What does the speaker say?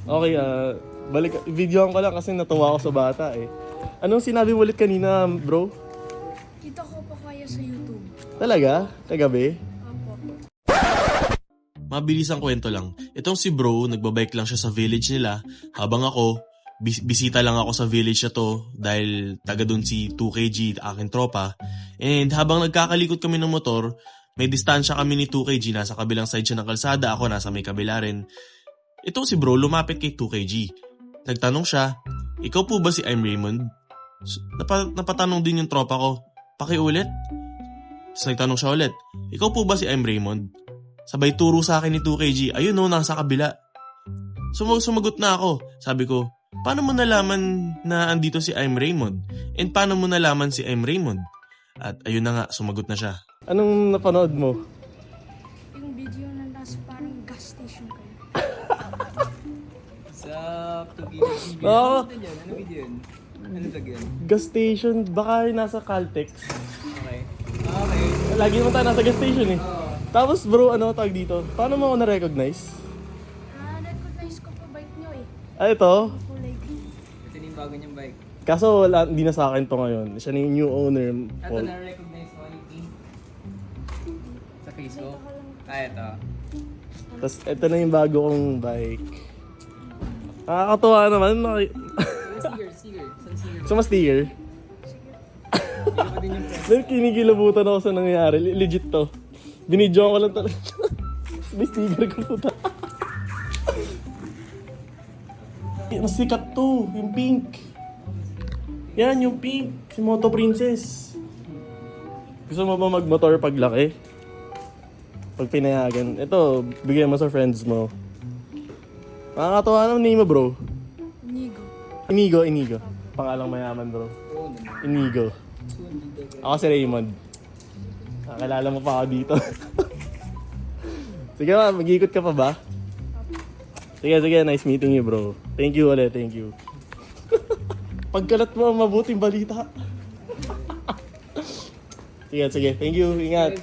Okay, videoan ko lang kasi natuwa ako sa bata eh. Anong sinabi mo ulit kanina, bro? Kita ko po kayo sa YouTube. Talaga? Kagabi? Opo. Mabilis ang kwento lang. Itong si bro, nagbabike lang siya sa village nila habang ako, bisita lang ako sa village na to dahil taga dun si 2KG, aking tropa. And habang nagkakalikot kami ng motor, may distansya kami ni 2KG, nasa kabilang side siya ng kalsada, ako nasa may kabila rin. Itong si bro, lumapit kay 2KG. Nagtanong siya, ikaw po ba si I'm Raymond? Napatanong din yung tropa ko, pakiulit? Tapos nagtanong siya ulit, ikaw po ba si I'm Raymond? Sabay turo sa akin ni 2KG, ayun o, nasa kabila. Sumagot na ako. Sabi ko, paano mo nalaman na andito si I'm Raymond? And paano mo nalaman si I'm Raymond? At ayun na nga, sumagot na siya. Anong napanood mo? Yung video na nasa parang gas station kayo. Sa 2KG. Oo. Ano yun? Ano video yun? Ano vlog yun? Gas station, baka nasa Caltex. Okay. Okay. Lagi naman tayo nasa gas station eh. Oo. Tapos bro, ano tawag dito? Paano mo ako na-recognize? Recognize ko po bike nyo eh. Ito. Kulay green. Ito na yung bago niyang bike. Kaso wala, hindi na sa akin to ngayon. Siya na yung new owner. Ito Paul. na-recognize mo yung pink. Sa Facebook. Nakita ko lang. Ah, ito. Tapos ito na yung bago kong bike. Nakakatuwa naman. Sticker. Saan sticker? Sa mas sticker. Hindi ko din yung press. Then kinikilabutan ako sa nangyayari. Legit to. Binidyoan ko lang talaga. May sticker ko puta. Mas sikat to. Yung pink. Yan, yung pink. Si Moto Princess. Gusto mo ba magmotor paglaki? Pag pinayagan. Ito, bigyan mo sa friends mo. Nakakatawa naman name mo, bro. Nigo. Inigo. Pangalang mayaman, bro. Oo naman. Inigo. Ako si Raymond. Nakakilala mo pa ako dito. Sige ba, mag-iikot ka pa ba? Sige, nice meeting you, bro. Thank you ulit, thank you. Pagkalat mo, mabuting balita. Sige, thank you, ingat.